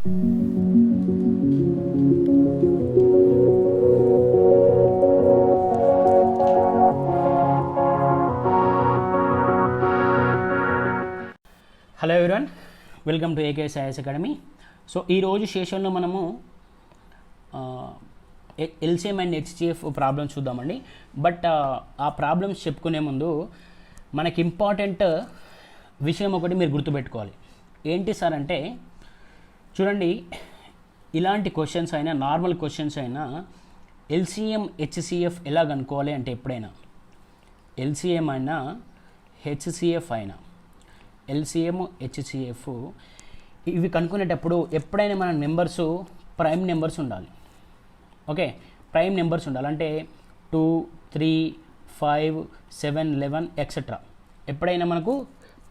Hello everyone, welcome to AK science academy. So ఈరోజు సెషన్లో మనము ఎల్సిఎం అండ్ హెచ్సిఎఫ్ ప్రాబ్లమ్స్ చూద్దామండి. బట్ ఆ ప్రాబ్లమ్స్ చెప్పుకునే ముందు మనకి ఇంపార్టెంట్ విషయం ఒకటి మీరు గుర్తుపెట్టుకోవాలి. ఏంటి సార్ అంటే, చూడండి, ఇలాంటి క్వశ్చన్స్ అయినా, నార్మల్ క్వశ్చన్స్ అయినా ఎల్సిఎం హెచ్సిఎఫ్ ఎలా కనుక్కోవాలి అంటే, ఎప్పుడైనా ఎల్సిఎం అయినా హెచ్సిఎఫ్ అయినా, ఎల్సిఎం హెచ్సిఎఫ్ ఇవి కనుక్కునేటప్పుడు ఎప్పుడైనా మన నెంబర్స్ ప్రైమ్ నెంబర్స్ ఉండాలి. ఓకే, ప్రైమ్ నెంబర్స్ ఉండాలి. అంటే 2, 3, 5, 7, 11 ఎక్సెట్రా ఎప్పుడైనా మనకు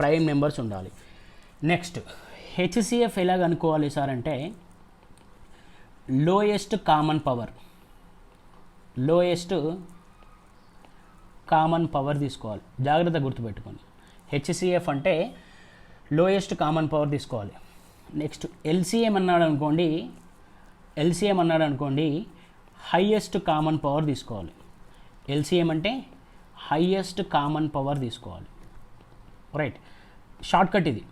ప్రైమ్ నెంబర్స్ ఉండాలి. నెక్స్ట్ హెచ్సిఎఫ్ ఎలా కనుక్కోవాలి సార్ అంటే, లోయెస్ట్ కామన్ పవర్ తీసుకోవాలి. జాగ్రత్త గుర్తుపెట్టుకోండి. హెచ్సిఎఫ్ అంటే లోయెస్ట్ కామన్ పవర్ తీసుకోవాలి. నెక్స్ట్ ఎల్సిఎం అన్నాడు అనుకోండి, హైయెస్ట్ కామన్ పవర్ తీసుకోవాలి. ఎల్సిఎం అంటే హైయెస్ట్ కామన్ పవర్ తీసుకోవాలి. రైట్, షార్ట్కట్ ఇది.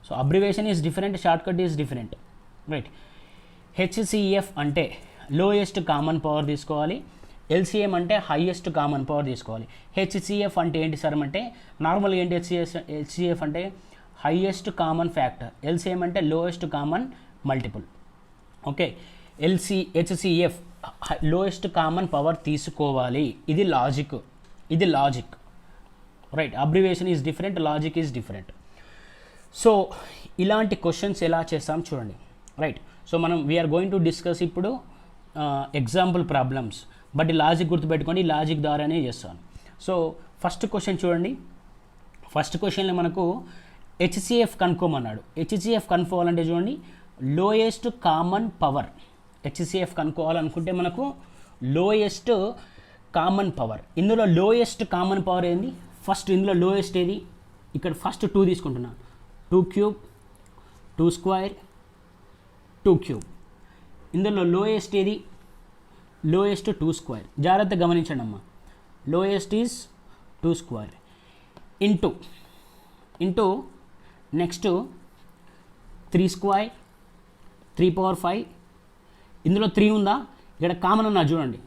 So abbreviation is different, shortcut is different. Right, HCF అంటే లోయెస్ట్ కామన్ పవర్ తీసుకోవాలి, ఎల్సిఎం అంటే హైయెస్ట్ కామన్ పవర్ తీసుకోవాలి. హెచ్సిఎఫ్ అంటే ఏంటి సార్ అంటే, నార్మల్గా ఏంటి హెచ్సిఎఫ్ అంటే హైయెస్ట్ కామన్ ఫ్యాక్టర్, ఎల్సిఎం అంటే lowest common multiple. Okay, HCF lowest common power తీసుకోవాలి. ఇది logic. Right, abbreviation is different, logic is different. So ఇలాంటి క్వశ్చన్స్ ఎలా చేస్తాం చూడండి. రైట్, సో మనం వీఆర్ గోయింగ్ టు డిస్కస్ ఇప్పుడు ఎగ్జాంపుల్ ప్రాబ్లమ్స్. బట్ ఈ లాజిక్ గుర్తుపెట్టుకోండి, ఈ లాజిక్ ద్వారానే చేస్తాను. సో ఫస్ట్ క్వశ్చన్ చూడండి. ఫస్ట్ క్వశ్చన్లో మనకు హెచ్సిఎఫ్ కనుక్కోమన్నాడు. హెచ్సిఎఫ్ కనుక్కోవాలంటే చూడండి, లోయెస్ట్ కామన్ పవర్. హెచ్సిఎఫ్ కనుక్కోవాలనుకుంటే మనకు లోయెస్ట్ కామన్ పవర్. ఇందులో లోయెస్ట్ కామన్ పవర్ ఏంది? ఫస్ట్ ఇందులో లోయెస్ట్ ఏది? ఇక్కడ ఫస్ట్ 2 తీసుకుంటున్నాను. 2 క్యూబ్, 2 స్క్వేర్, 2 క్యూబ్. ఇందులో లోయెస్ట్ ఏది? Lowest 2 square. జాగ్రత్తగా గమనించండి అమ్మా. Lowest is 2 square into next 3 square, 3 power 5. ఇందులో 3 ఉందా? ఇక్కడ కామన్ ఉన్నా చూడండి.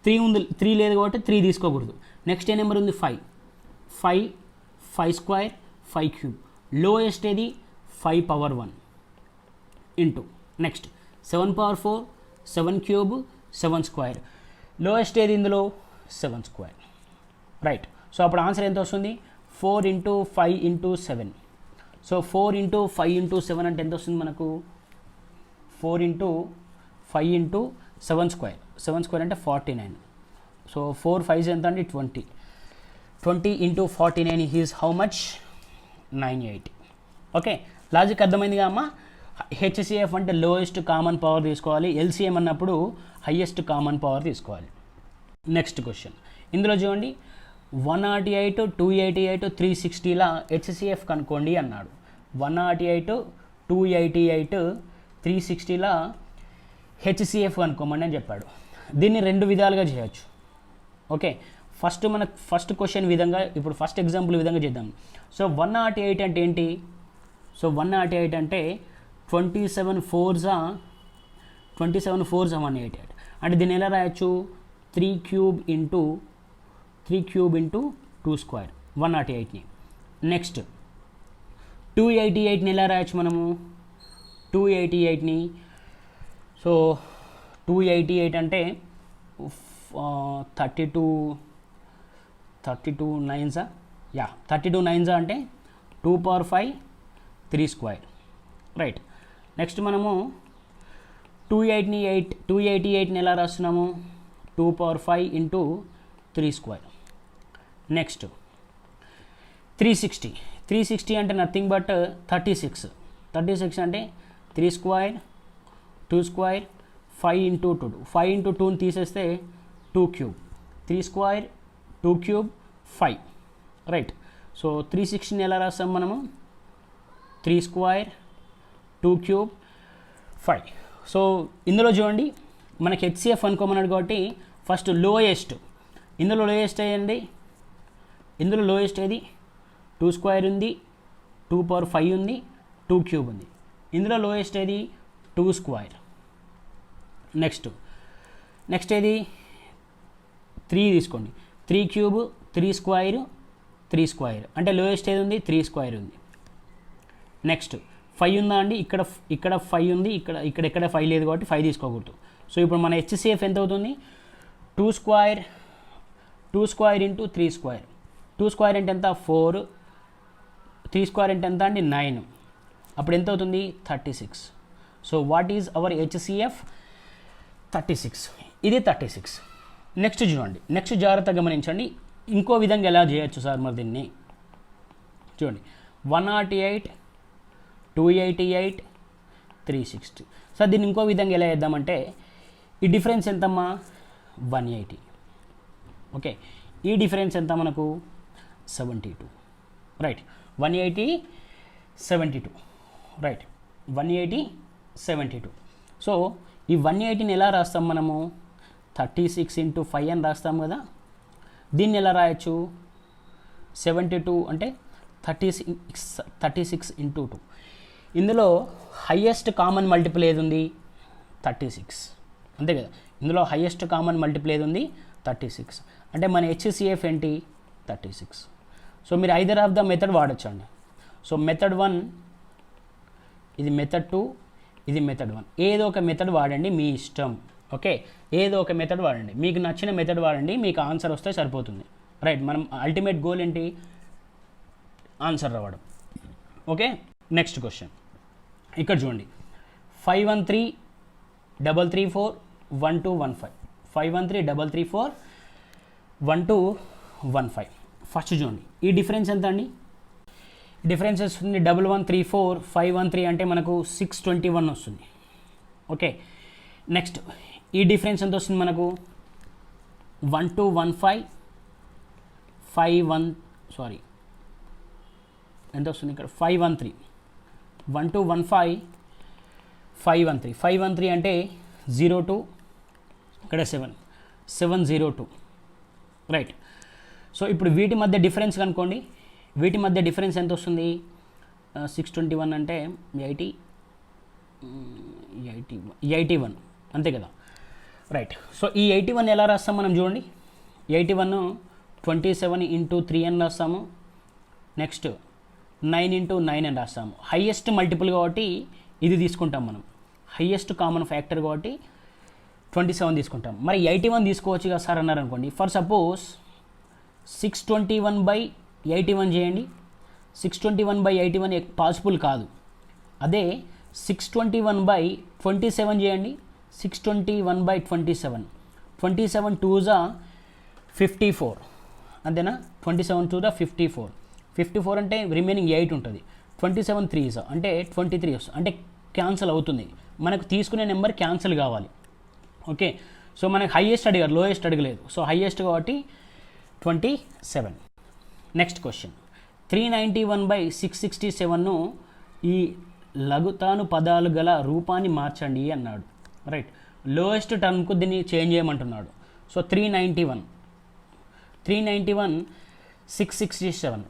3 ఉంది, 3 లేదు కాబట్టి 3 తీసుకోకూడదు. నెక్స్ట్ ఏ నెంబర్ ఉంది? 5 స్క్వేర్, 5 క్యూబ్. లోయెస్ట్ ఏది? 5 power 1 into next 7 power 4, 7 cube, 7 square. Lowest ఏది ఇందులో? 7 స్క్వేర్. రైట్, సో అప్పుడు ఆన్సర్ ఎంత వస్తుంది? 4 into 5 into 7. So 4 into 5 into 7 అంటే ఎంత వస్తుంది మనకు? 4 ఇంటూ 5 ఇంటూ 7 స్క్వేర్. 7 స్క్వేర్ అంటే 49. సో 4 5 ఎంత అండి? 20. 20 into 49 is how much? 980. Okay, logic అర్థమైందిగా అమ్మా. హెచ్సిఎఫ్ అంటే లోయెస్ట్ కామన్ పవర్ తీసుకోవాలి, ఎల్సిఎం అన్నప్పుడు హైయెస్ట్ కామన్ పవర్ తీసుకోవాలి. Next question. ఇందులో చూడండి, 108, 288, 360లా హెచ్సిఎఫ్ కనుక్కోండి అన్నాడు. 108, 288, 360లా హెచ్సిఎఫ్ కనుక్కోమని అని చెప్పాడు. దీన్ని 2 విధాలుగా చేయొచ్చు. ఓకే, ఫస్ట్ క్వశ్చన్ విధంగా, ఇప్పుడు ఫస్ట్ ఎగ్జాంపుల్ విధంగా చేద్దాం. సో 108 అంటే ఏంటి? సో 108 అంటే 27 4s 188. అంటే దీన్ని ఎలా రాయొచ్చు? 3 క్యూబ్ ఇంటూ 2 స్క్వేర్ 108ని. నెక్స్ట్ 288ని ఎలా రాయొచ్చు మనము? 288ని, సో 288 అంటే 32 9s, 32 9s అంటే 2 పవర్ 5, 3 స్క్వేర్. రైట్, నెక్స్ట్ మనము 288ని ఎలా రాస్తున్నాము? 2 పవర్ 5 ఇంటూ 3 స్క్వేర్. నెక్స్ట్ 360 అంటే నథింగ్ బట్ 36 అంటే 3 స్క్వేర్, 2 స్క్వేర్, 5 ఇంటూ 2. 5 ఇంటూ 2ని తీసేస్తే 2 cube, 3 square, 2 cube, 5. Right, so 360ని ఎలా రాస్తాం మనము? 3 స్క్వేర్, 2 క్యూబ్, 5. సో ఇందులో చూడండి మనకి హెచ్సిఎఫ్ అనుకోమన్నాడు కాబట్టి ఫస్ట్ లోయెస్ట్, ఇందులో లోయెస్ట్ అయ్యండి, ఇందులో లోయెస్ట్ ఏది 2 స్క్వేర్ ఉంది, 2 పవర్ 5 ఉంది, 2 క్యూబ్ ఉంది. ఇందులో లోయెస్ట్ ఏది 2 స్క్వేర్. నెక్స్ట్ ఏది 3 తీసుకోండి, 3 క్యూబ్, 3 స్క్వేర్, 3 స్క్వేర్ అంటే లోయెస్ట్ ఏది ఉంది 3 స్క్వేర్ ఉంది. నెక్స్ట్ 5 ఉందా అండి, ఇక్కడ 5 ఉంది, ఇక్కడ 5 లేదు కాబట్టి 5 తీసుకోకూడదు. సో ఇప్పుడు మన హెచ్సిఎఫ్ ఎంత అవుతుంది 2 స్క్వేర్ ఇంటూ 3 స్క్వేర్. 2 స్క్వేర్ అంటే ఎంత 4, 3 స్క్వేర్ అంటే ఎంత అండి 9. అప్పుడు ఎంత అవుతుంది 36. So what is our HCF 36. ఇది 36. నెక్స్ట్ చూడండి, నెక్స్ట్ జాగ్రత్తగా గమనించండి, ఇంకో విధంగా ఎలా చేయొచ్చు సార్ మరి దీన్ని చూడండి. 108, 288, 360. సార్ దీన్ని ఇంకో విధంగా ఎలా చేద్దామంటే ఈ డిఫరెన్స్ ఎంతమ్మా 180. ఓకే, ఈ డిఫరెన్స్ ఎంత మనకు 72. రైట్, 180, 72. రైట్, 180, 72. సో ఈ 180ని ఎలా రాస్తాం మనము 36 ఇంటూ 5 అని రాస్తాం కదా. దీన్ని ఎలా రాయొచ్చు 72 అంటే 36 ఇంటూ 2. ఇందులో హయ్యెస్ట్ కామన్ మల్టిపుల్ ఏది ఉంది 36, అంతే కదా. ఇందులో హయ్యెస్ట్ కామన్ మల్టిపుల్ ఏది ఉంది 36 అంటే మన హెచ్సిఎఫ్ ఏంటి 36. సో మీరు ఐదర్ ఆఫ్ ద మెథడ్ వాడచ్చు అండి. సో మెథడ్ 1, ఇది మెథడ్ 2, ఇది మెథడ్ 1, ఏదో ఒక మెథడ్ వాడండి మీ ఇష్టం. ఓకే, ఏదో ఒక మెథడ్ వాడండి, మీకు నచ్చిన మెథడ్ వాడండి, మీకు ఆన్సర్ వస్తే సరిపోతుంది. రైట్, మనం అల్టిమేట్ గోల్ ఏంటి ఆన్సర్ రావడం. ఓకే, నెక్స్ట్ క్వశ్చన్ ఇక్కడ చూడండి 513 334 1215. 513 334 1215. ఫస్ట్ చూడండి ఈ డిఫరెన్స్ ఎంత అండి, డిఫరెన్స్ వస్తుంది 1134 513 అంటే మనకు 621 వస్తుంది. ఓకే, నెక్స్ట్ ఈ డిఫరెన్స్ ఎంత వస్తుంది మనకు 1215 ఎంత వస్తుంది ఇక్కడ 513 1215 513. 513 అంటే 02, ఇక్కడ 702. రైట్, సో ఇప్పుడు వీటి మధ్య డిఫరెన్స్ కనుక్కోండి. వీటి మధ్య డిఫరెన్స్ ఎంత వస్తుంది 621 అంటే 81, అంతే కదా. రైట్, సో ఈ 81 ఎలా రాస్తాం మనం చూడండి. 81 27 ఇంటూ 3 అని రాస్తాము. నెక్స్ట్ 9 ఇంటూ 9 అని రాస్తాము. హయ్యెస్ట్ మల్టిపుల్ కాబట్టి ఇది తీసుకుంటాం మనం, హయ్యెస్ట్ కామన్ ఫ్యాక్టర్ కాబట్టి 27 తీసుకుంటాం. మరి 81 తీసుకోవచ్చు కదా సార్ అన్నారు అనుకోండి. ఫర్ సపోజ్ 621/81 చేయండి. 621/81 పాసిబుల్ కాదు. అదే 621/27 చేయండి. 621/27, 27 2s 54, అంతేనా. 27 2s 54. 54 అంటే రిమైనింగ్ 8 ఉంటుంది. 27 3s అంటే 23 వస్తుంది, అంటే క్యాన్సిల్ అవుతుంది. మనకు తీసుకునే నెంబర్ క్యాన్సిల్ కావాలి. ఓకే, సో మనకు హైయెస్ట్ అడిగారు, లోయెస్ట్ అడగలేదు. సో హైయెస్ట్ కాబట్టి 27. నెక్స్ట్ క్వశ్చన్ 391/667ను ఈ లఘుతాను పదాలు గల రూపాన్ని మార్చండి అన్నాడు. రైట్, లోయెస్ట్ టర్మ్కు దీన్ని చేంజ్ చేయమంటున్నాడు. సో 391 667.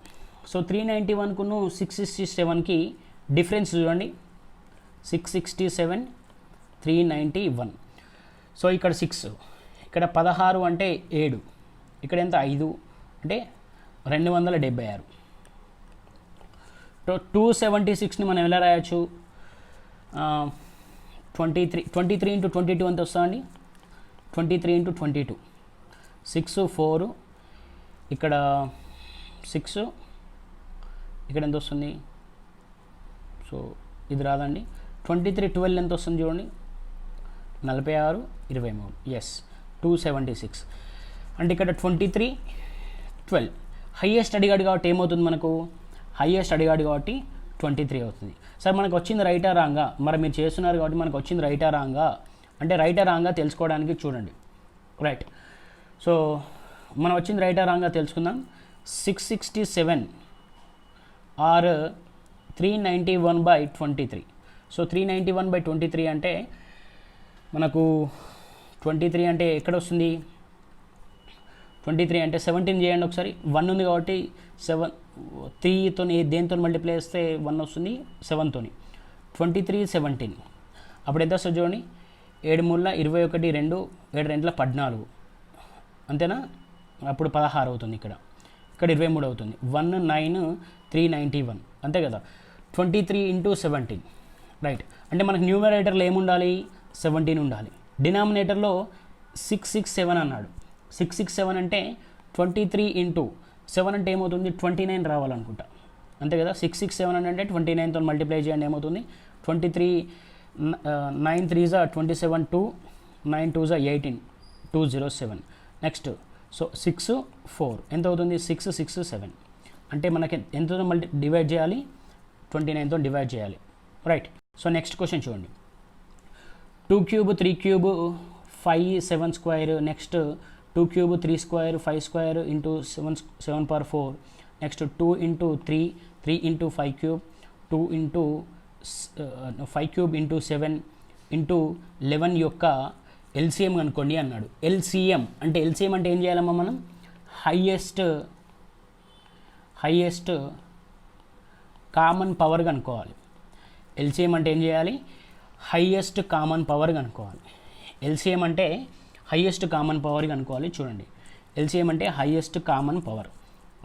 సో 391కును 667కి డిఫరెన్స్ చూడండి. 667 391. సో ఇక్కడ 6, ఇక్కడ 16 అంటే 7, ఇక్కడ ఎంత 5 అంటే 276. 276ని మనం ఎలా రాయొచ్చు 23 ఇంటూ 22 ఎంత వస్తుందండి 23 ఇంటూ 22. 6 4, ఇక్కడ 6, ఇక్కడ ఎంత వస్తుంది. సో ఇది రాదండి. 23 12 ఎంత వస్తుంది చూడండి 46 23. ఎస్, 276 అంటే ఇక్కడ 23 12. హయ్యెస్ట్ అడిగాడు కాబట్టి ఏమవుతుంది మనకు, హయ్యెస్ట్ అడిగాడు కాబట్టి 23 అవుతుంది. సార్ మనకు వచ్చింది రైటా రాంగా, మరి మీరు చేస్తున్నారు కాబట్టి మనకు వచ్చింది రైటా రాంగా అంటే రైటా రాంగా తెలుసుకోవడానికి చూడండి. రైట్, సో మనం వచ్చింది రైటా రాంగా తెలుసుకుందాం. 667 ఆర్ 391/23. సో 391/23 అంటే మనకు 23 అంటే ఎక్కడ వస్తుంది, 23 అంటే 17 చేయండి ఒకసారి. 1 ఉంది కాబట్టి 3తో దేంతో మల్టిప్లై చేస్తే 1 వస్తుంది, 7తో. 23 17 అప్పుడు ఎంత వస్తుంది చూడండి, 7 మూల 21 2 7 2 14 అంతేనా, అప్పుడు 16 అవుతుంది. ఇక్కడ 23 అవుతుంది. 1 9 391 అంతే కదా. 23 × 17 రైట్. అంటే మనకు న్యూమరేటర్లో ఏముండాలి, 17 ఉండాలి. డినామినేటర్లో 667 అన్నాడు. 667 అంటే 23 × 7 అంటే ఏమవుతుంది, 29 రావాలనుకుంటా అంతే కదా. 667 అంటే 29తో మల్టిప్లై చేయండి, ఏమవుతుంది 23 9 3 27 2 9 2 18 207. నెక్స్ట్ సో 6 4 ఎంత అవుతుంది, 6 6 7 అంటే మనకి ఎంతో డివైడ్ చేయాలి, 29తో డివైడ్ చేయాలి రైట్. సో నెక్స్ట్ క్వశ్చన్ చూడండి, 2 cube 3 cube 5 7 square. Next 2 cube 3 square 5 square into 7 power 4. Next 2 × 3 3 × 5 cube 2 × 5 cube into 7 into 11 యొక్క ఎల్సిఎం అనుకోండి అన్నాడు. ఎల్సిఎం అంటే ఏం చేయాలమ్మా మనం, హైయెస్ట్ కామన్ పవర్ కనుక్కోవాలి. ఎల్సిఎం అంటే ఏం చేయాలి, హైయెస్ట్ కామన్ పవర్ కనుక్కోవాలి. ఎల్సిఎం అంటే హైయెస్ట్ కామన్ పవర్ కనుక్కోవాలి. చూడండి, ఎల్సిఎం అంటే highest common power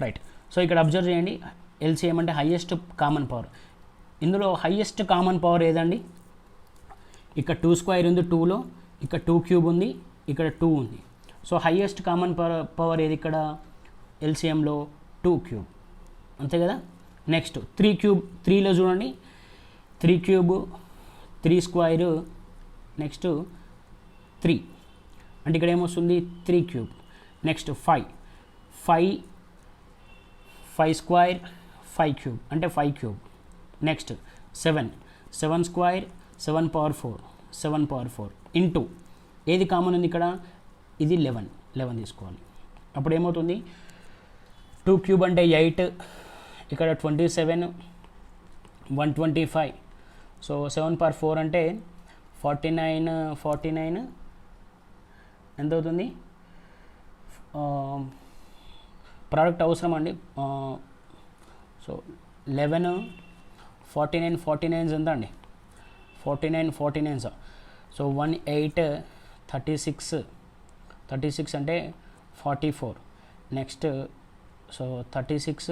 right. So ఇక్కడ అబ్జర్వ్ చేయండి, ఎల్సిఎం అంటే హైయెస్ట్ కామన్ పవర్. ఇందులో హైయెస్ట్ కామన్ పవర్ ఏదండి, ఇక్కడ 2 square ఉంది 2లో, ఇక్కడ 2 cube ఉంది, ఇక్కడ 2 ఉంది. సో హైయెస్ట్ కామన్ పవర్ ఏది ఇక్కడ ఎల్సిఎంలో, 2 cube అంతే కదా. నెక్స్ట్ 3 cube 3లో చూడండి, 3 cube 3 square నెక్స్ట్ 3 అంటే ఇక్కడ ఏమొస్తుంది 3 cube. నెక్స్ట్ 5 square 5 cube అంటే 5 cube. Next 7 square 7 power 4 into ఏది కామన్ ఉంది ఇక్కడ, ఇది 11 తీసుకోవాలి. అప్పుడు ఏమవుతుంది, 2 cube అంటే 8, ఇక్కడ 27 125. సో 7 power 4 అంటే 49 ఎంత అవుతుంది, ప్రోడక్ట్ అవసరం అండి. సో 11 49 ఎంత అండి, 49 సో 1 8 36 అంటే 44. నెక్స్ట్ సో 36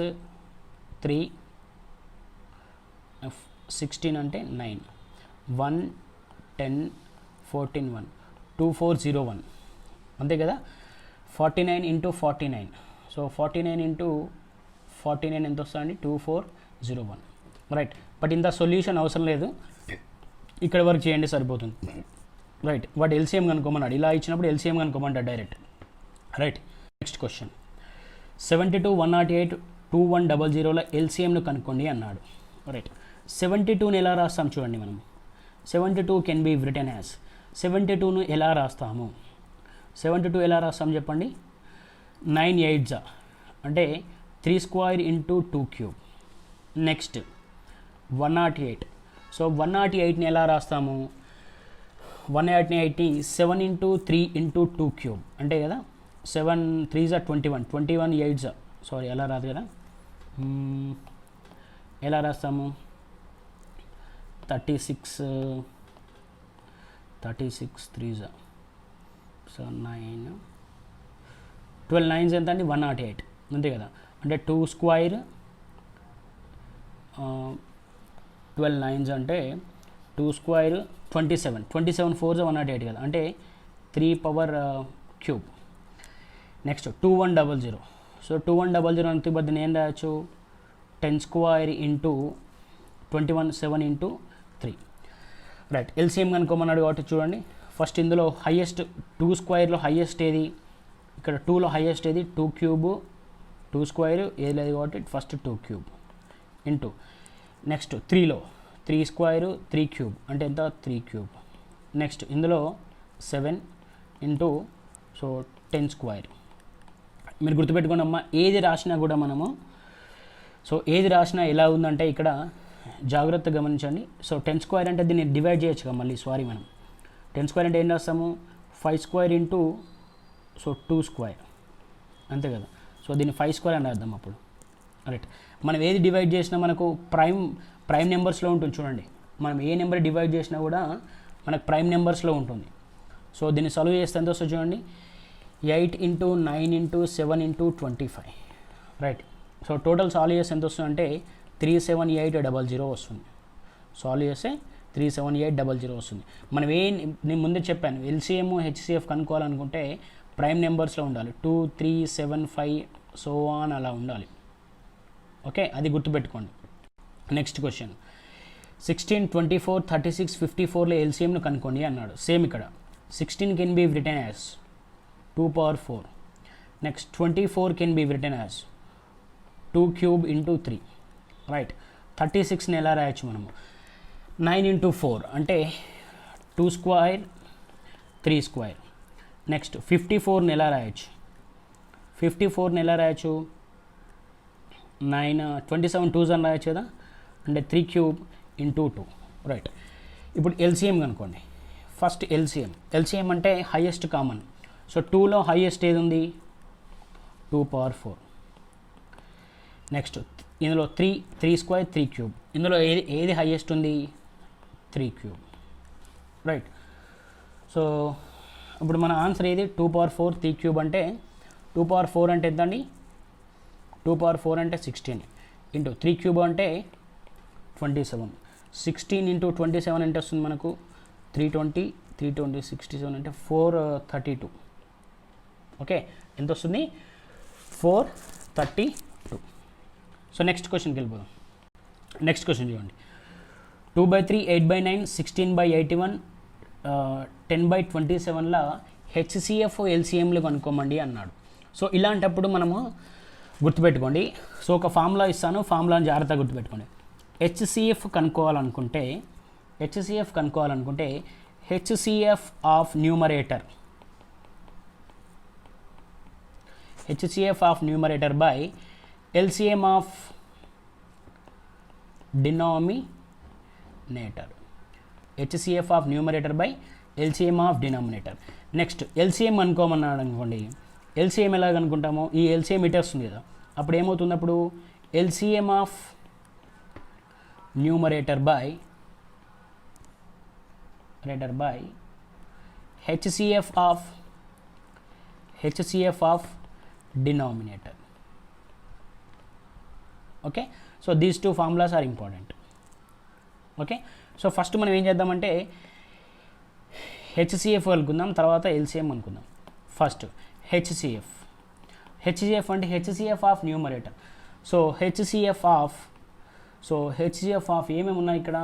3 16 అంటే 9 1 10 14 1 2401 అంతే కదా. 49 × 49 సో 49 × 49 ఎంత వస్తుందండి, 2401 రైట్. బట్ ఇంత సొల్యూషన్ అవసరం లేదు, ఇక్కడ వరకు చేయండి సరిపోతుంది రైట్. వాడు ఎల్సిఎం కనుక్కోమన్నాడు, ఇలా ఇచ్చినప్పుడు ఎల్సిఎం కనుక్కోమంటాడు డైరెక్ట్ రైట్. నెక్స్ట్ క్వశ్చన్ 72 108 2100లో ఎల్సిఎంను కనుక్కోండి అన్నాడు రైట్. 72ను ఎలా రాస్తాం చూడండి మనం, 72 కెన్ బి రిటన్ యాజ్, 72ను ఎలా రాస్తాము, 72 ఎలా రాస్తాం చెప్పండి, 9 8 అంటే 3 square × 2 cube. నెక్స్ట్ 108 సో 108ని ఎలా రాస్తాము, 108ని 7 × 3 × 2 cube అంటే కదా, 7 3 21 8 సారీ ఎలా రాదు కదా, ఎలా రాస్తాము 36 3 సో 9 12 9 ఎంత అండి, 108 అంతే కదా. అంటే 2 square 12 9 అంటే 2 square 27 4 108 కదా, అంటే 3 power cube. నెక్స్ట్ 2100 సో 2100 అంతే బదులు ఏం రాయచ్చు, 10 square × 21 7 × 3 రైట్. ఎల్సిఎం కనుక్కోమన్నాడు కాబట్టి చూడండి, ఫస్ట్ ఇందులో హైయెస్ట్ 2 squareలో హైయెస్ట్ ఏది, ఇక్కడ 2లో హైయెస్ట్ ఏది, 2 cube 2 square ఏది లేదు కాబట్టి ఫస్ట్ 2 cube ఇంటూ నెక్స్ట్ 3లో 3 square 3 cube అంటే ఎంత 3 cube. నెక్స్ట్ ఇందులో 7 ఇంటూ సో 10 square. మీరు గుర్తుపెట్టుకోండి అమ్మా, ఏది రాసినా కూడా మనము సో ఏది రాసినా ఎలా ఉందంటే ఇక్కడ జాగ్రత్తగా గమనించండి. సో 10 స్క్వేర్ అంటే దీన్ని డివైడ్ చేయొచ్చు కదా మళ్ళీ, సారీ మనం 10 స్క్వేర్ అంటే ఏం రాస్తాము, 5 స్క్వేర్ ఇంటూ 2 స్క్వేర్ అంతే కదా. సో దీన్ని 5 స్క్వేర్ అని రాద్దాం అప్పుడు. రైట్, మనం ఏది డివైడ్ చేసినా మనకు ప్రైమ్ నెంబర్స్లో ఉంటుంది చూడండి. మనం ఏ నెంబర్ డివైడ్ చేసినా కూడా మనకు ప్రైమ్ నెంబర్స్లో ఉంటుంది. సో దీన్ని సాల్వ్ చేస్తే ఎంత వస్తుంది చూడండి, 8 into 9 into 7 into 25. Right, so total solve చేస్తే ఎంత వస్తుంది అంటే 37800 వస్తుంది. సాల్వ్ చేస్తే 37800 వస్తుంది. మనం నేను ముందే చెప్పాను, ఎల్సిఎం హెచ్సిఎఫ్ కనుక్కోవాలనుకుంటే ప్రైమ్ నెంబర్స్లో ఉండాలి. 2 3 7 5 సో ఆన్ అలా ఉండాలి. ఓకే, అది గుర్తుపెట్టుకోండి. నెక్స్ట్ క్వశ్చన్, 16 24 36 54లో ఎల్సిఎంను కనుక్కోండి అన్నాడు. సేమ్ ఇక్కడ 16 can be written as 2 power 4. Next 24 can be written as 2 cube into 3. Right, 36ని ఎలా రాయొచ్చు మనము, 9 ఇంటూ 4 అంటే 2 స్క్వేర్ 3 స్క్వేర్. నెక్స్ట్ 54ని ఎలా రాయొచ్చు, 54ని ఎలా రాయొచ్చు, 9 27 2s అని రాయొచ్చు కదా, అంటే 3 cube ఇంటూ 2. రైట్, ఇప్పుడు ఎల్సిఎం కనుక్కోండి. ఫస్ట్ ఎల్సిఎం అంటే హైయెస్ట్ కామన్. సో 2లో హైయెస్ట్ ఏది ఉంది, 2 power 4. నెక్స్ట్ ఇందులో 3 స్క్వేర్ 3 క్యూబ్, ఇందులో ఏది హైయెస్ట్ ఉంది, 3 క్యూబ్. రైట్, సో ఇప్పుడు మన ఆన్సర్ ఏది, 2 power 4 3 క్యూబ్ అంటే 2 power 4 అంటే ఎంత అండి, 2 power 4 అంటే 16 ఇంటూ 3 క్యూబ్ అంటే 27. 16 ఇంటూ 27 అంటే వస్తుంది మనకు 320 67 అంటే 432. ఓకే, ఎంత వస్తుంది, 432. సో నెక్స్ట్ క్వశ్చన్కి వెళ్ళిపోదాం. నెక్స్ట్ క్వశ్చన్ చూడండి, 2/3 8/9 16/81 10/27ల హెచ్సిఎఫ్ ఎల్సిఎంలు కనుక్కోమండి అన్నాడు. సో ఇలాంటప్పుడు మనము గుర్తుపెట్టుకోండి. సో ఒక ఫార్ములా ఇస్తాను, ఫార్ములాని జాగ్రత్తగా గుర్తుపెట్టుకోండి. హెచ్సిఎఫ్ కనుక్కోవాలనుకుంటే HCF of numerator by LCM of denominator. HCF of numerator by LCM of denominator. Next LCM అనుకోమన్నాడు అనుకోండి. ఎల్సిఎం ఎలా అనుకుంటామో, ఈ ఎల్సిఎం ఇటే వస్తుంది కదా, అప్పుడు ఏమవుతుంది, అప్పుడు LCM of numerator by HCF of denominator. Okay, so these two formulas are important. Okay, so first మనం ఏం చేద్దామంటే హెచ్సిఎఫ్ అనుకుందాం, తర్వాత ఎల్సిఎం అనుకుందాం. ఫస్ట్ హెచ్సిఎఫ్ అంటే HCF of numerator. So HCF of ఏమేమి ఉన్నాయి ఇక్కడ,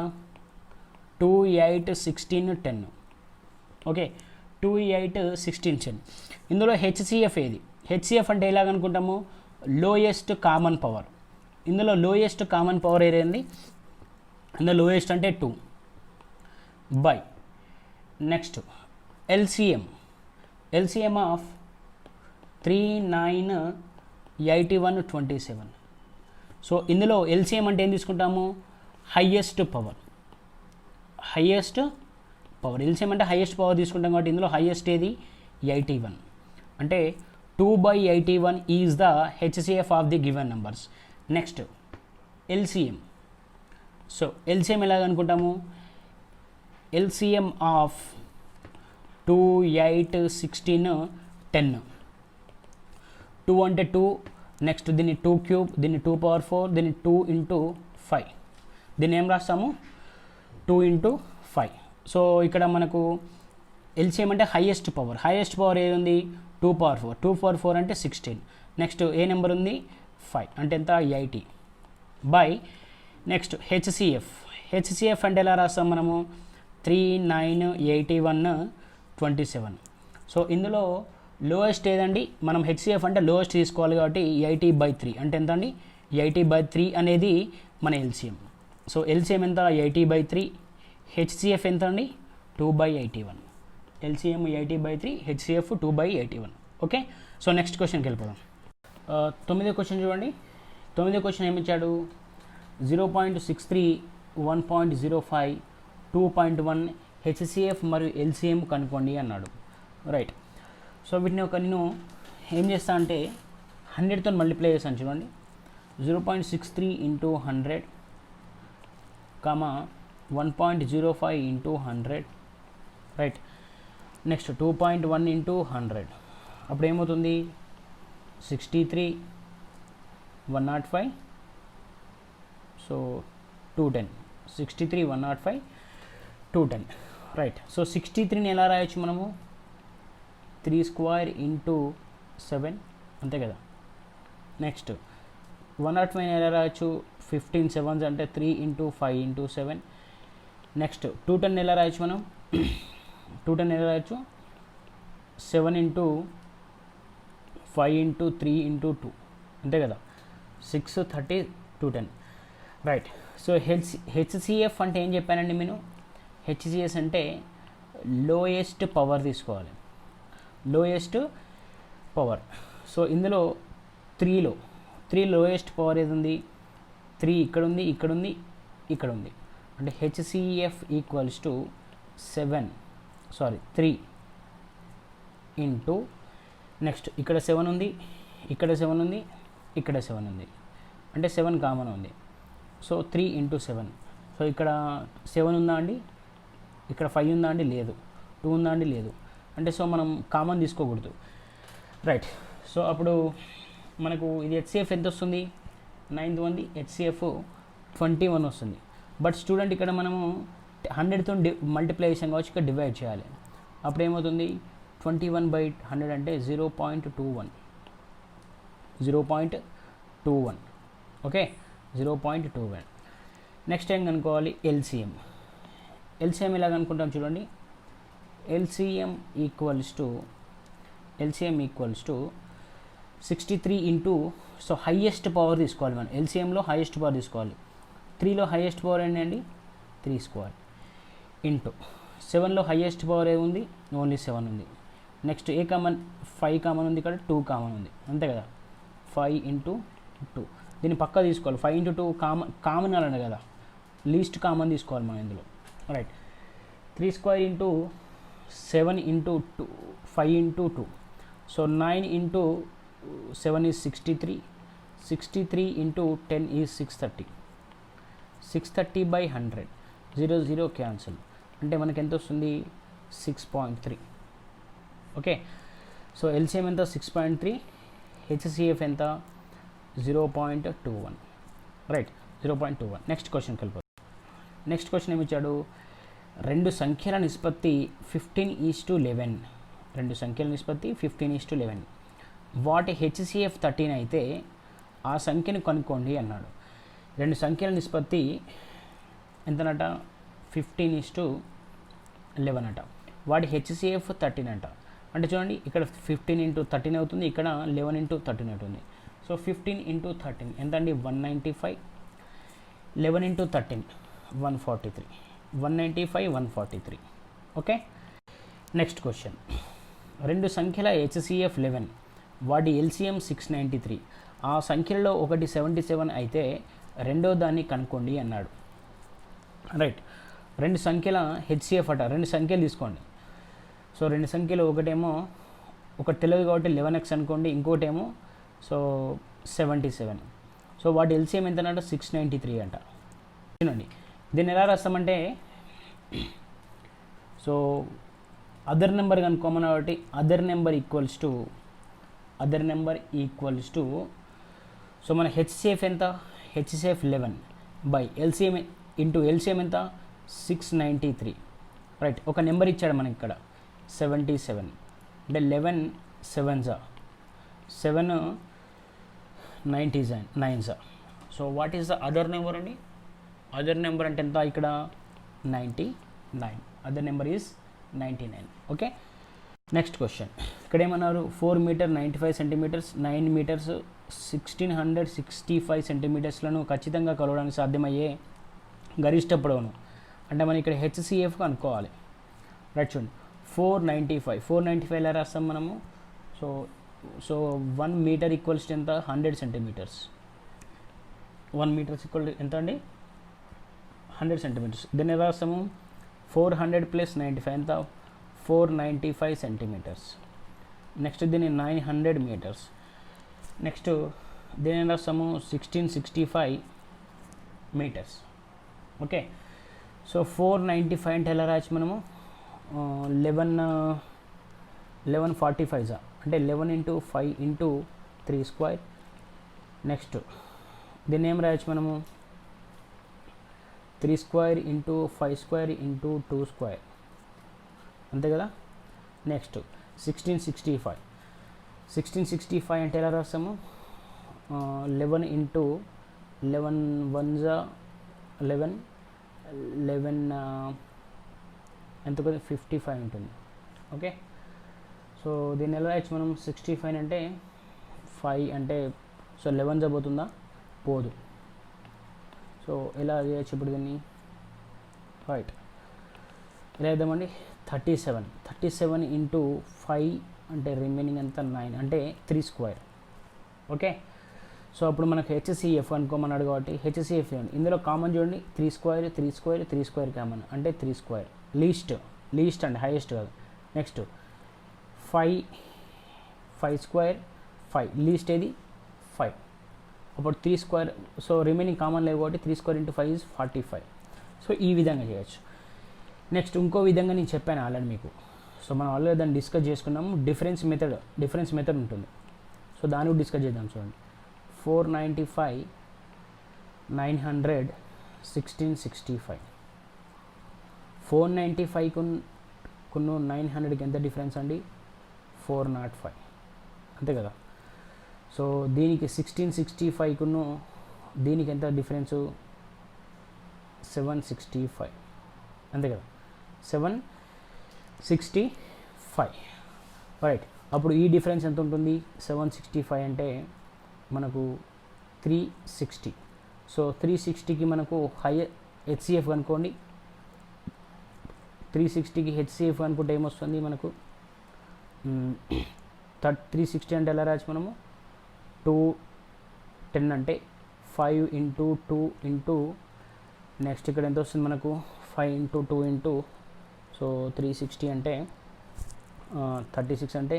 2 8 16 10. ఓకే, 2 8 16 10. ఇందులో హెచ్సిఎఫ్ ఏది, హెచ్సిఎఫ్ అంటే ఎలాగనుకుంటాము, లోయెస్ట్ కామన్ పవర్. ఇందులో లోయెస్ట్ కామన్ పవర్ ఏదైంది, ఇందులో లోయెస్ట్ అంటే 2 by. Next LCM of 3 9 81 27. So ఇందులో ఎల్సిఎం అంటే ఏం తీసుకుంటాము, హైయెస్ట్ పవర్. ఎల్సిఎం అంటే హైయెస్ట్ పవర్ తీసుకుంటాం కాబట్టి ఇందులో హైయెస్ట్ ఏది, 81. అంటే 2/81 is the HCF of the given numbers. Next LCM. So LCM ఎలాగనుకుంటాము, ఎల్సిఎం ఆఫ్ 2 8 16 10. 2 అంటే 2, నెక్స్ట్ దీన్ని 2 క్యూబ్, దీన్ని 2 power 4, దీన్ని 2 ఇంటూ 5. దీన్ని ఏం రాస్తాము, 2 ఇంటూ 5. సో ఇక్కడ మనకు ఎల్సిఎం అంటే హైయెస్ట్ పవర్ ఏది ఉంది, 2 power 4. 2 power 4 అంటే 16. నెక్స్ట్ ఏ నెంబర్ ఉంది, 5 అంటే ఎంత, 80 బై. నెక్స్ట్ హెచ్సిఎఫ్ అంటే ఎలా రాస్తాం మనము, 3 9 81 27. సో ఇందులో లోయెస్ట్ ఏదండి, మనం హెచ్సిఎఫ్ అంటే లోయెస్ట్ తీసుకోవాలి కాబట్టి 80/3 అంటే ఎంత అండి, 80/3 అనేది మన ఎల్సిఎం. సో ఎల్సిఎం ఎంత, 80/3. హెచ్సిఎఫ్ ఎంత అండి, 2/81. LCM 80/3, HCF 2/81. Okay, so next క్వశ్చన్కి వెళ్ళిపోదాం. 9వ క్వశ్చన్ చూడండి. 9వ క్వశ్చన్ ఏమి ఇచ్చాడు, 0.63 1.05, 2.1 హెచ్సిఎఫ్ మరియు ఎల్సిఎం కనుక్కోండి అన్నాడు. రైట్. సో వీటిని నేను ఏం చేస్తా అంటే 100తో మల్టిప్లై చేస్తాను చూడండి. 0.63 into 100, 1.05 into 100, right. Next 2.1 into 100, అప్పుడు ఏమవుతుంది 63, 105, సో 210, 63, 105, 210, రైట్. సో 63ని ఎలా రాయొచ్చు మనము, 3 స్క్వేర్ ఇంటూ 7, అంతే కదా. నెక్స్ట్ 105 ఎలా రాయొచ్చు, 15 7s అంటే 3 ఇంటూ 5 ఇంటూ 7. నెక్స్ట్ 210 ఎలా రాయొచ్చు మనం, 210 ఎలా రాయొచ్చు, 7 ఇంటూ 5 ఇంటూ 3 ఇంటూ 2, అంతే కదా. 6, 30, 210, రైట్. సో హెచ్సిఎఫ్ అంటే ఏం చెప్పానండి నేను, హెచ్సిఎస్ అంటే లోయెస్ట్ పవర్ తీసుకోవాలి, లోయెస్ట్ పవర్. సో ఇందులో 3 లోయెస్ట్ పవర్ ఏది ఉంది, 3 ఇక్కడ ఉంది, ఇక్కడ ఉంది, ఇక్కడ ఉంది. అంటే HCF equals to 3 into, next ఇక్కడ 7 ఉంది, ఇక్కడ 7 ఉంది, ఇక్కడ 7 ఉంది, అంటే 7 కామన్ ఉంది. So 3 into 7. సో ఇక్కడ 7 ఉందా అండి, ఇక్కడ 5 ఉందా అండి, లేదు. 2 ఉందా అండి, లేదు. అంటే సో మనం కామన్ తీసుకోకూడదు, రైట్. సో అప్పుడు మనకు ఇది హెచ్సిఎఫ్ ఎంత వస్తుంది, 9th ఉంది, హెచ్సిఎఫ్ 21 వస్తుంది. బట్ స్టూడెంట్ ఇక్కడ మనము 100తో మల్టిప్లై చేసాం కావచ్చు, ఇక్కడ డివైడ్ చేయాలి. అప్పుడు ఏమవుతుంది, 21/100 అంటే 0.21, 0.21, ఓకే, 0.21. నెక్స్ట్ ఏం కనుక్కోవాలి, ఎల్సిఎం. ఎల్సిఎం ఎలా కనుక్కుంటాం చూడండి, LCM equals to 63 into, so highest power తీసుకోవాలి మనం, ఎల్సిఎంలో హైయెస్ట్ పవర్ తీసుకోవాలి. 3లో హైయెస్ట్ పవర్ ఏంటండి, 3 స్క్వేర్ ఇంటూ 7లో హైయెస్ట్ పవర్ ఏముంది, ఓన్లీ 7 ఉంది. నెక్స్ట్ 5 కామన్ ఉంది, ఇక్కడ 2 కామన్ ఉంది, అంతే కదా. 5 ఇంటూ 2, దీన్ని పక్కా తీసుకోవాలి. 5 ఇంటూ 2 కామన్ అలానే కదా, లీస్ట్ కామన్ తీసుకోవాలి మనం ఇందులో, right. 3 square into 7 into 2, 5 into 2, so 9 into 7 is 63, 63 into 10 is 630, 630/100, 0 cancel, అంటే మనకి ఎంత వస్తుంది, 6.3, ఓకే. సో ఎల్సిఎం ఎంత, 6.3, హెచ్సిఎఫ్ ఎంత, 0.21, రైట్, 0.21. నెక్స్ట్ క్వశ్చన్కి వెళ్ళిపోతాం. నెక్స్ట్ క్వశ్చన్ ఏమి ఇచ్చాడు, 2 సంఖ్యల నిష్పత్తి 15:11, 2 సంఖ్యల నిష్పత్తి 15:11, వాటి హెచ్సిఎఫ్ 13 అయితే ఆ సంఖ్యను కనుక్కోండి అన్నాడు. 2 సంఖ్యల నిష్పత్తి ఎంతనట, 15:11 అట, వాటి హెచ్సిఎఫ్ 13 అంట. అంటే చూడండి ఇక్కడ 15 ఇంటూ 13 అవుతుంది, ఇక్కడ 11 ఇంటూ 13 అవుతుంది. సో 15 ఇంటూ 13 ఎంత అండి, 195, 11 ఇంటూ 13 143, 195, 143, ఓకే. నెక్స్ట్ క్వశ్చన్, 2 సంఖ్యల హెచ్సిఎఫ్ 11, వాటి ఎల్సిఎం 693, ఆ సంఖ్యలలో ఒకటి 77 అయితే రెండో దాన్ని కనుక్కోండి అన్నాడు, రైట్. 2 సంఖ్యల హెచ్సిఎఫ్ అట, 2 సంఖ్యలు తీసుకోండి. సో 2 సంఖ్యలు ఒకటేమో ఒకటి తెలియదు కాబట్టి 11x అనుకోండి, ఇంకోటేమో సో 77. సో వాటి ఎల్సిఎం ఎంత అంట, 693 అంట. చూడండి దీన్ని ఎలా రాస్తామంటే, సో అదర్ నెంబర్ కనుక్కోమని కాబట్టి other number equals to so మన హెచ్సిఎఫ్ ఎంత, HCF 11 by LCM into LCM ఎంత, 693, రైట్. ఒక నెంబర్ ఇచ్చాడు మనకి ఇక్కడ 77, అంటే 11 7s 7 9s. So what is the other number అండి, అదర్ నెంబర్ అంటే ఎంత, ఇక్కడ 99, other number is 99, okay. Next question, ఇక్కడ ఏమన్నారు, 4 మీటర్ 95 సెంటీమీటర్స్, 9 మీటర్స్ 1665 సెంటీమీటర్స్లను ఖచ్చితంగా కలవడానికి సాధ్యమయ్యే గరిష్ట పొడవును, అంటే మనం ఇక్కడ హెచ్సిఎఫ్ అనుకోవాలి, రైట్. చూడండి 495 ఎలా రాస్తాం మనము, సో 1 మీటర్ ఈక్వల్స్ ఎంత, 100 సెంటీమీటర్స్, 1 మీటర్స్ ఈక్వల్ ఎంత అండి, 100 సెంటీమీటర్స్. దీన్ని ఎలా రాస్తాము? 400 ప్లస్ 95 ఎంత? 495 సెంటీమీటర్స్. నెక్స్ట్ దీన్ని 900 మీటర్స్. నెక్స్ట్ దీన్ని ఎలా రాస్తాము? 1665 మీటర్స్. ఓకే, సో 495 అంటే ఎలా రాయచ్చు మనము? 1145 అంటే 11 ఇంటూ 5 ఇంటూ 3 స్క్వేర్. నెక్స్ట్ దీన్ని ఏం రాయచ్చు మనము? 3 square into 5 square into 2 square, అంతే కదా. నెక్స్ట్ 1665 అంటే ఎలా రాస్తాము? 11 ఇంటూ 11 1 11 ఎంత కదా? 55 ఉంటుంది. ఓకే, సో దీన్ని ఎలా రాయచ్చు మనం? 65 అంటే 5 అంటే సో 11 పోతుందా? పోదు. సో ఎలా చేయొచ్చు ఇప్పుడు దీన్ని? రైట్, ఎలా వేద్దామండి? 37 ఇంటూ 5 అంటే రిమైనింగ్ ఎంత? 9 అంటే 3 స్క్వేర్. ఓకే, సో అప్పుడు మనకు హెచ్సిఎఫ్ అనుకోమన్నాడు కాబట్టి హెచ్సిఎఫ్ చూడండి, ఇందులో కామన్ చూడండి 3 స్క్వేర్ 3 స్క్వేర్ 3 స్క్వేర్ కామన్ అంటే 3 స్క్వేర్. లీస్ట్ అండి, హైయెస్ట్ కాదు. నెక్స్ట్ 5 స్క్వేర్ 5, లీస్ట్ ఏది? 5. అప్పుడు 3 స్క్వేర్, సో రిమైనింగ్ కామన్ లేవు కాబట్టి 3 స్క్వేర్ ఇంటూ 5 ఇస్ 45. సో ఈ విధంగా చేయొచ్చు. నెక్స్ట్ ఇంకో విధంగా నేను చెప్పాను ఆల్రెడీ మీకు. సో మనం ఆల్రెడీ దాన్ని డిస్కస్ చేసుకున్నాము. డిఫరెన్స్ మెథడ్ ఉంటుంది. సో దాన్ని కూడా డిస్కస్ చేద్దాం. చూడండి, 495 900 1665. 495 కును 900కి ఎంత డిఫరెన్స్ అండి? 405, అంతే కదా. సో దీనికి 1665 కును దీనికి ఎంత డిఫరెన్సు? 765, అంతే కదా. 765, రైట్. అప్పుడు ఈ డిఫరెన్స్ ఎంత ఉంటుంది? 765 అంటే మనకు 360. సో 360కి మనకు హెచ్సిఎఫ్ కనుక్కోండి. 360కి హెచ్సిఎఫ్ అనుకుంటే ఏమొస్తుంది మనకు? 360 అంటే ఎలా రాయచ్చు మనము? 210 అంటే 5 ఇంటూ 2 ఇంటూ నెక్స్ట్ ఇక్కడ ఎంత వస్తుంది మనకు? 5 ఇంటూ 2 ఇంటూ, సో 360 అంటే 36 అంటే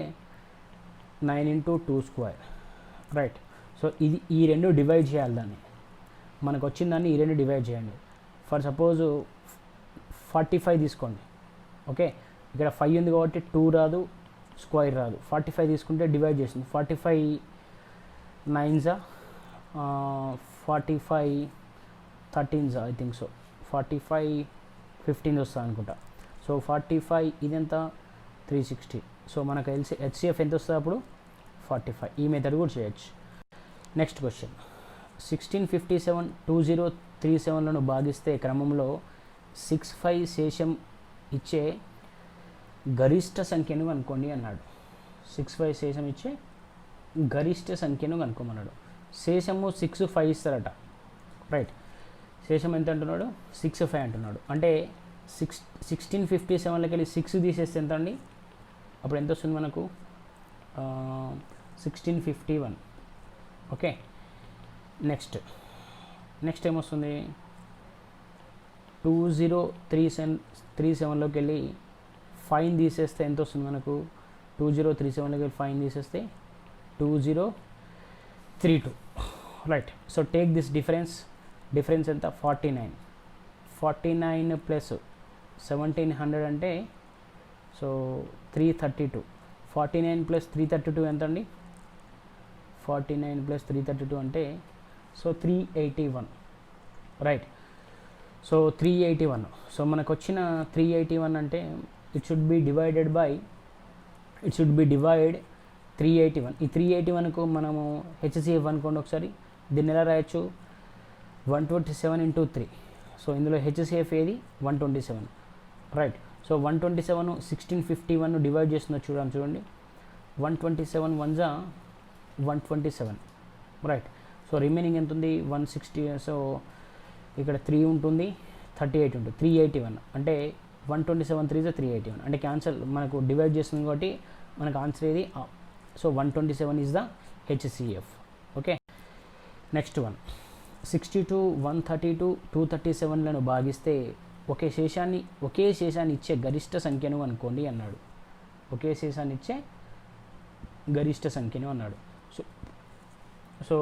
9 ఇంటూ 2 స్క్వేర్, రైట్. సో ఇది ఈ రెండు డివైడ్ చేయాలి. దాన్ని మనకు వచ్చిన దాన్ని ఈ రెండు డివైడ్ చేయండి. ఫర్ సపోజ్ 45 తీసుకోండి. ఓకే, ఇక్కడ 5 ఉంది కాబట్టి 2 రాదు, స్క్వేర్ రాదు. 45 తీసుకుంటే డివైడ్ చేస్తుంది. 45 9s 45 13s I think so. 45 15 వస్తుంది అనుకుంటా. సో 45 ఇదెంత? 360. సో మనకు హెచ్సిఎఫ్ ఎంత వస్తుంది అప్పుడు? 45. ఈ మెథడ్ కూడా చేయొచ్చు. నెక్స్ట్ క్వశ్చన్, 1657 2037లను భాగిస్తే క్రమంలో 65 శేషం ఇచ్చే గరిష్ట సంఖ్యను కనుక్కోండి అన్నాడు. 65 శేషం ఇచ్చే గరిష్ట సంఖ్యను కనుక్కోమన్నాడు. శేషము 6 5 ఇస్తారట, రైట్. శేషం ఎంత అంటున్నాడు? 6 5 అంటున్నాడు. అంటే 1657లోకి వెళ్ళి 6 తీసేస్తే ఎంత అండి? అప్పుడు ఎంత వస్తుంది మనకు? 1651. ఓకే, నెక్స్ట్ ఏమొస్తుంది? 2037లోకి వెళ్ళి 5 తీసేస్తే ఎంత వస్తుంది మనకు? 2037లోకి వెళ్ళి 5 తీసేస్తే 2032, right. So take this difference ఎంత? 49 ప్లస్ 1700 అంటే సో 332. 49 ప్లస్ 332 ఎంత అండి? 49 ప్లస్ 332 అంటే సో 381, రైట్. సో 381. సో మనకు వచ్చిన 381 అంటే ఇట్ షుడ్ బి డివైడ్ 381. ఈ 381కు మనము హెచ్సిఎఫ్ అనుకోండి ఒకసారి. దీన్ని ఎలా రాయొచ్చు? 127 ఇంటూ 3. సో ఇందులో హెచ్సిఎఫ్ ఏది? 127, రైట్. సో 127 1651 డివైడ్ చేస్తున్నా చూడండి. 127 1 127, రైట్. సో రిమైనింగ్ ఎంత ఉంది? 160. సో ఇక్కడ 3 ఉంటుంది, 38 ఉంటుంది. 381 అంటే 127 3 381 అంటే క్యాన్సల్. మనకు డివైడ్ చేస్తుంది కాబట్టి మనకు ఆన్సర్ ఏది? So 127 is the HCF. Okay, next one 62 132 237లను భాగిస్తే ఒకే శేషాన్ని ఇచ్చే గరిష్ట సంఖ్యను అనుకోండి అన్నాడు. ఒకే శేషాన్ని ఇచ్చే గరిష్ట సంఖ్యను అన్నాడు. So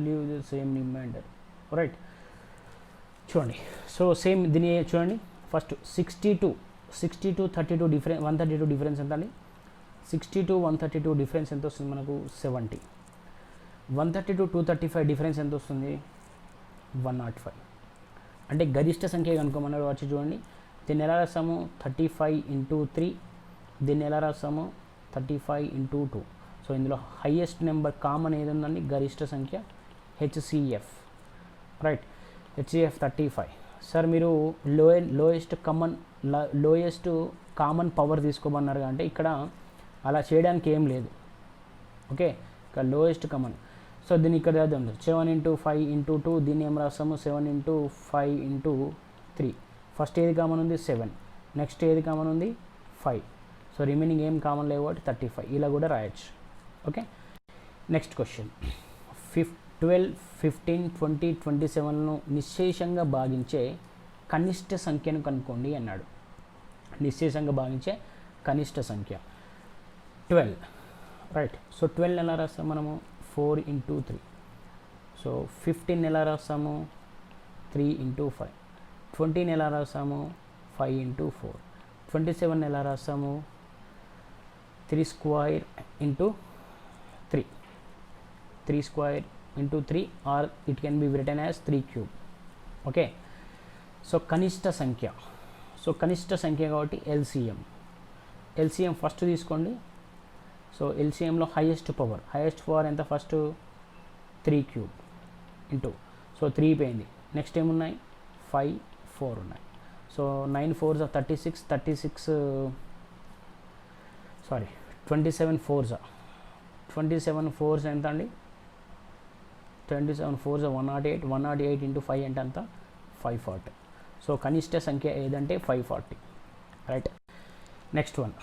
leave the same reminder, right. చూడండి, సో సేమ్ దీని చూడండి. ఫస్ట్ 62 32 డిఫరెన్స్ 132 డిఫరెన్స్ ఎంత అండి? 62 132 డిఫరెన్స్ ఎంత వస్తుంది మనకు? 70. 132 235 డిఫరెన్స్ ఎంత వస్తుంది? 105. అంటే గరిష్ట సంఖ్య కనుక్కోమన్నాడు. వచ్చి చూడండి, దీన్ని ఎలా రాస్తాము? 35 × 3. దీన్ని ఎలా రాస్తాము? 35 × 2. సో ఇందులో హైయెస్ట్ నెంబర్ కామన్ ఏది ఉందండి? గరిష్ట సంఖ్య HCF, రైట్. HCF 35. సార్ మీరు లోయెస్ట్ కామన్ పవర్ తీసుకోమన్నారు అంటే ఇక్కడ అలా చేయడానికి ఏం లేదు. ఓకే, ఇక్కడ లోయెస్ట్ కామన్. సో దీన్ని ఇక్కడ రాద్దాం. 7 × 5 × 2. దీన్ని ఏం రాస్తాము? 7 × 5 × 3. ఫస్ట్ ఏది కామన్ ఉంది? 7. నెక్స్ట్ ఏది కామన్ ఉంది? 5. సో రిమైనింగ్ ఏం కామన్ లేవు కాబట్టి 35. ఇలా కూడా రాయొచ్చు. Okay, next question. 12 15 20 27లను నిశ్శేషంగా భాగించే కనిష్ట సంఖ్యను కనుక్కోండి అన్నాడు. నిశ్శేషంగా భాగించే కనిష్ట సంఖ్య 12, రైట్. సో 12 ఎలా రాస్తాము మనము? 4 × 3. సో 15 ఎలా రాస్తాము? 3 × 5. 20 ఎలా రాస్తాము? 5 × 4. 27 ఎలా రాస్తాము? 3² × 3. 3² × 3 or it can be written as 3³. Okay, so కనిష్ట సంఖ్య. సో కనిష్ట సంఖ్య కాబట్టి ఎల్సిఎం ఫస్ట్ తీసుకోండి. సో ఎల్సిఎంలో హైయెస్ట్ పవర్ ఎంత? ఫస్ట్ 3³ ఇంటూ, సో 3 పోయింది. నెక్స్ట్ ఏమున్నాయి? 5 4 ఉన్నాయి. So 9 4s 36 sorry 27 4s 27 4s ఎంత అండి? 27 4s 108. 108 × 5 అంటే అంత 540. సో కనిష్ట సంఖ్య ఏదంటే 540, రైట్. Next one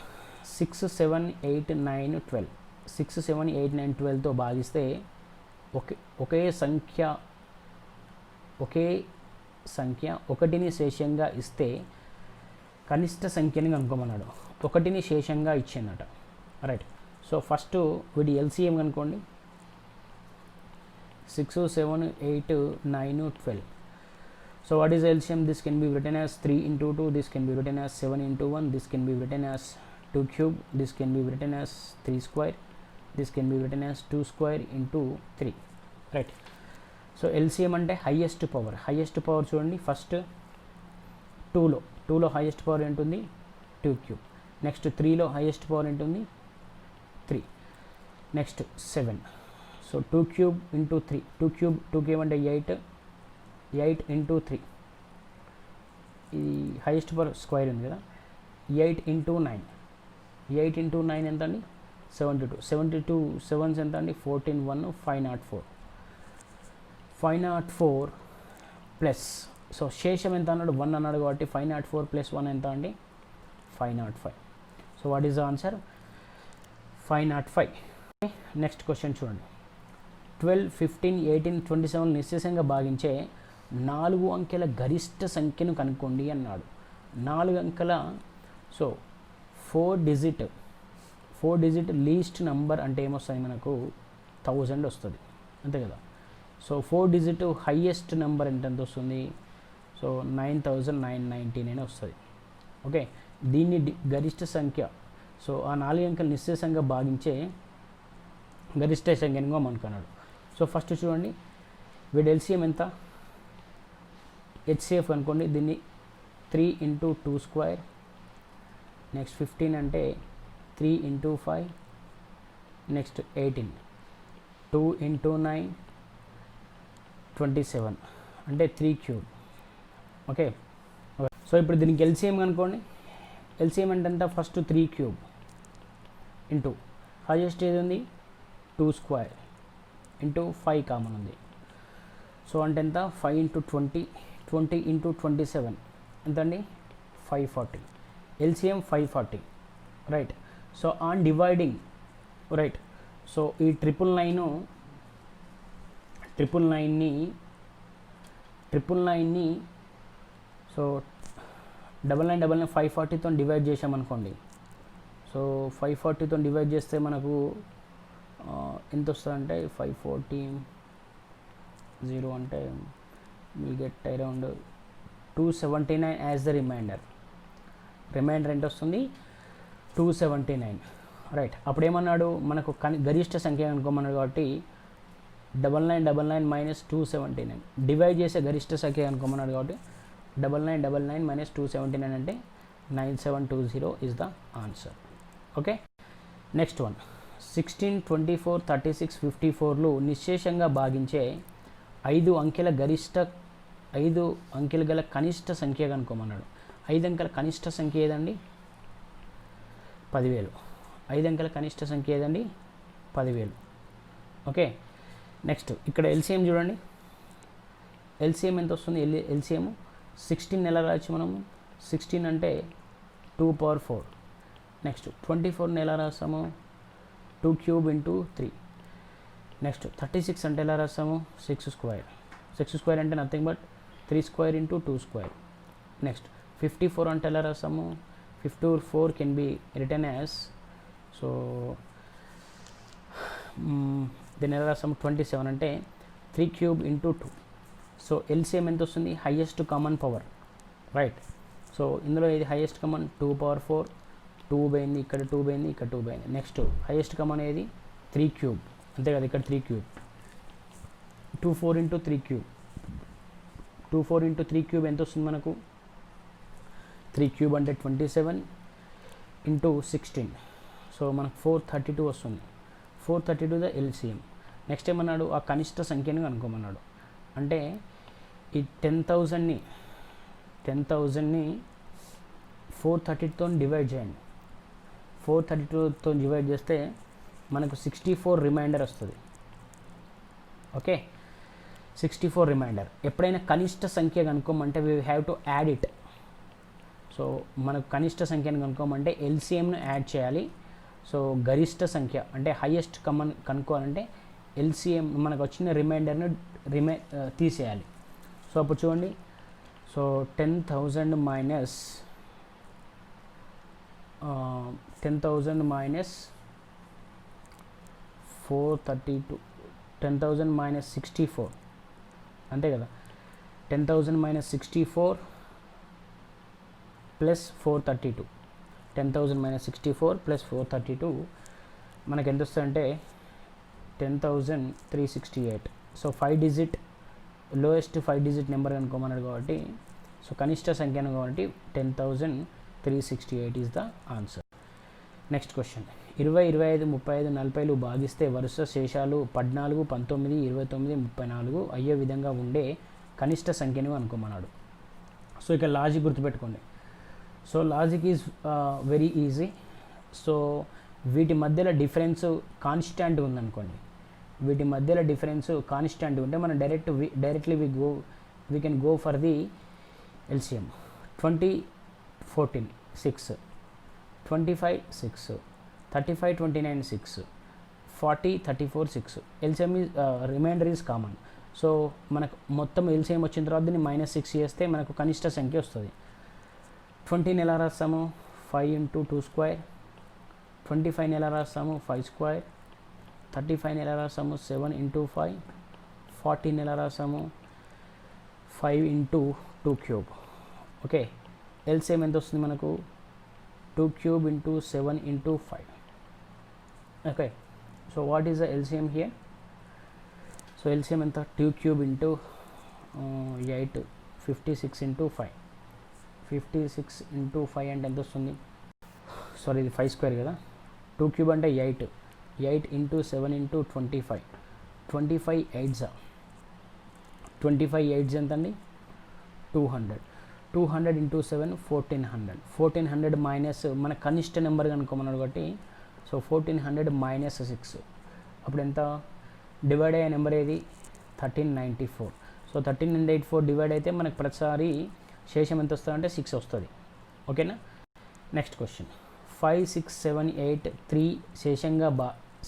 6 7 8 9 12. 6 7 8 9 12తో భాగిస్తే ఒకే సంఖ్య ఒకటిని శేషంగా ఇస్తే కనిష్ట సంఖ్యని కనుక్కోమన్నాడు. ఒకటిని శేషంగా ఇచ్చిందట, రైట్. సో ఫస్ట్ వీడి ఎల్సిఎం కనుక్కోండి. 6 7 8 9 12. So what is LCM? This can be written as 3 × 2. This can be written as 7 × 1. This can be written as 2³. This can be written as 3². This can be written as 2² × 3, right. So LCM అంటే highest power చూడండి. First 2లో highest power ఉంటుంది 2³. Next 3లో highest power ఉంటుంది 3. Next 7. So 2³ × 3. 2³ అంటే 8 × 3. ఈ highest power square ఉంది కదా. 8 × 9. 8 × 9 ఎంత అండి? 72. 72 7s ఎంత అండి? 14 1 504. 504 ప్లస్, సో శేషం ఎంత అన్నాడు? 1 అన్నాడు కాబట్టి 504 + 1 ఎంత అండి? 505. So what is the answer? 505. Next question చూడండి. 12 15 18 27 నిశ్శేషంగా భాగించే 4 అంకెల గరిష్ట సంఖ్యను కనుక్కోండి అన్నాడు. 4 అంకెల, సో 4 డిజిట్ లీస్ట్ నంబర్ అంటే ఏమొస్తుంది మనకు? 1000 వస్తుంది, అంతే కదా. సో 4 డిజిట్ హైయెస్ట్ నెంబర్ ఎంత వస్తుంది? సో 9999 వస్తుంది. ఓకే, దీన్ని గరిష్ట సంఖ్య, సో ఆ 4 అంకెలు నిశ్శేషంగా భాగించే గరిష్ట సంఖ్యగా అనుకున్నాడు. సో ఫస్ట్ చూడండి, వీడి ఎల్సిఎం ఎంత? హెచ్సిఎఫ్ అనుకోండి. దీన్ని 3 × 2². నెక్స్ట్ 15 అంటే 3 × 5. నెక్స్ట్ 18 2 × 9 27 అంటే 3³. ఓకే, సో ఇప్పుడు దీనికి ఎల్సిఎం అనుకోండి. ఎల్సిఎం అంటే ఎంత? ఫస్ట్ 3³ ఇంటూ హైయెస్ట్ ఏది ఉంది? 2² ఇంటూ 5 కామన్ ఉంది. సో అంటే ఎంత? 5 × 20 20 × 27 ఎంత అండి? 540. LCM 540, right. So on dividing, right. So ఈ 999ని 999ని సో 9999 540తో డివైడ్ చేసామనుకోండి. సో 540తో డివైడ్ చేస్తే మనకు ఎంత వస్తుందంటే 540 0 అంటే will get around 279 as the remainder ఎంత వస్తుంది 279, రైట్. అప్పుడు ఏమన్నాడు, మనకు గరిష్ట సంఖ్య అనుకోమన్నాడు కాబట్టి 9999 - 279 డివైడ్ చేసే గరిష్ట సంఖ్య అనుకోమన్నాడు కాబట్టి 9999 - 279 అంటే 9720 is the answer. Okay, next one 16, 24, 36, 54లు నిశ్శేషంగా భాగించే 5 అంకెల గల కనిష్ట సంఖ్య కనుక్కోమన్నాడు. 5 అంకెల కనిష్ట సంఖ్య ఏదండి? 10,000. 5 అంకెల కనిష్ట సంఖ్య ఏదండి? 10,000. ఓకే, నెక్స్ట్ ఇక్కడ ఎల్సిఎం చూడండి. ఎల్సిఎం ఎంత వస్తుంది? ఎల్సిఎం 16 ఎలా రాయొచ్చు మనము? 16 అంటే 2^4. నెక్స్ట్ 24 ఎలా రాస్తాము? 2³ × 3. నెక్స్ట్ 36 అంటే ఎలా రాస్తాము? 6² అంటే నథింగ్ బట్ 3² × 2². నెక్స్ట్ 54 అంటే ఎలా రాస్తాము? 54 can be written as so దీని ఎలా రాస్తాము? 27 అంటే 3³ × 2. సో ఎల్సిఎం ఎంత వస్తుంది? Highest common power, right. So ఇందులో ఇది హైయెస్ట్ కామన్ 2^4, 2 పోయింది, ఇక్కడ 2 పోయింది, ఇక్కడ 2 పోయింది. నెక్స్ట్ హైయెస్ట్ కామన్ ఏది? 3³ అంతే కదా, ఇక్కడ 3³. 24 × 3³ 24 × 3³ ఎంత వస్తుంది మనకు? 3³ అంటే 27 × 16, సో మనకు 432 వస్తుంది. 432 ద ఎల్సిఎం. నెక్స్ట్ ఏమన్నాడు? ఆ కనిష్ట సంఖ్యను కనుక్కోమన్నాడు. అంటే ఈ 10,000ని 432తో డివైడ్ చేయండి. 432తో డివైడ్ చేస్తే మనకు 64 రిమైండర్ వస్తుంది. Okay, 64 remainder. ఎప్పుడైనా కనిష్ట సంఖ్య కనుక్కోమంటే we have to add it. So మనకు కనిష్ట సంఖ్యను కనుక్కోమంటే ఎల్సిఎంను యాడ్ చేయాలి. సో గరిష్ట సంఖ్య అంటే హైయెస్ట్ కామన్ కనుక్కోవాలంటే ఎల్సిఎం మనకు వచ్చిన రిమైండర్ను తీసేయాలి. సో అప్పుడు చూడండి, సో 10,000 మైనస్ 432, 10,000 - 64 అంతే కదా. 10,000 - 64 ప్లస్ 432, 10,000 - 64 ప్లస్ 432 మనకు ఎంత వస్తుందంటే 10,368. So 5 digit lowest 5 digit number కనుక్కోమన్నాడు కాబట్టి సో కనిష్ట సంఖ్యను కాబట్టి 10,368 is the answer. Next question 20, 25, 35, 40లు భాగిస్తే వరుస శేషాలు 14, 19, 29, 34 అయ్యే విధంగా ఉండే కనిష్ట సంఖ్యను అనుకోమన్నాడు. సో ఇక లాజిక్ గుర్తుపెట్టుకోండి. So logic is very easy. So వీటి మధ్యలో డిఫరెన్స్ కాన్స్టాంట్ ఉందనుకోండి, వీటి మధ్యలో డిఫరెన్స్ కాన్స్టాంట్ ఉంటే మనం directly we can go for the LCM. 20, 14 6, 25 6, 35, 29 6, 40, 34 6. LCM is remainder is common. So మనకు మొత్తం ఎల్సిఎం వచ్చిన తర్వాత దీన్ని -6 చేస్తే మనకు కనిష్ట సంఖ్య వస్తుంది. 20ని ఎలా రాస్తాము? 5 × 2². 25ని ఎలా రాస్తాము? 5². 35ని ఎలా రాస్తాము? 7 × 5. 40ని ఎలా రాస్తాము? 5 × 2³. ఓకే, ఎల్సిఎం ఎంత వస్తుంది మనకు? 2³ × 7 × 5. Okay, so what is the LCM here? So LCM ఎంత? 2³ × 8, 56 × 5. 56 × 5 అంటే ఎంత వస్తుంది? సారీ, ఇది 5² కదా. 2³ అంటే 8, 8 × 7 × 25. 25 8s 25 8s ఎంత అండి? 200. 200 × 7 1400. 1400 మైనస్ మన కనిష్ట నెంబర్ కనుక్కోమన్నాడు కాబట్టి సో 1400 - 6 అప్పుడు ఎంత? డివైడ్ అయ్యే నెంబర్ ఏది? 1394. సో 1394 డివైడ్ అయితే మనకు ప్రతిసారి శేషం ఎంత వస్తుందంటే 6 వస్తుంది. ఓకేనా. నెక్స్ట్ క్వశ్చన్ 5, 6, 7, 8, 3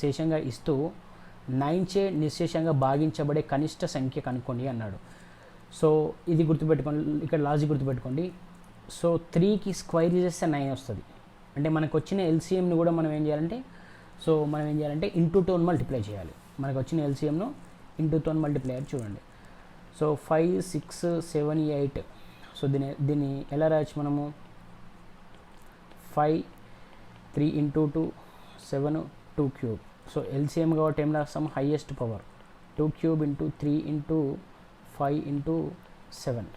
శేషంగా ఇస్తూ 9 చే నిశ్శేషంగా భాగించబడే కనిష్ట సంఖ్య కనుక్కోండి అన్నాడు. సో ఇది గుర్తుపెట్టుకోండి, ఇక్కడ లాజిక్ గుర్తుపెట్టుకోండి. సో 3కి స్క్వైర్ చేస్తే 9 వస్తుంది. అంటే మనకు వచ్చిన ఎల్సిఎంని కూడా మనం ఏం చేయాలంటే ఇంటూ టోన్ మల్టిప్లై చేయాలి. మనకు వచ్చిన ఎల్సిఎంను ఇంటూ టోన్ మల్టిప్లై చూడండి. సో 5, 6, 7, 8. సో దీన్ని ఎలా రాయొచ్చు మనము? 5, 3 ఇంటూ 2, 7, 2 క్యూబ్. సో ఎల్సిఎం కాబట్టి ఏం రాస్తాం? Highest power 2 cube into 3 into 5 into 7.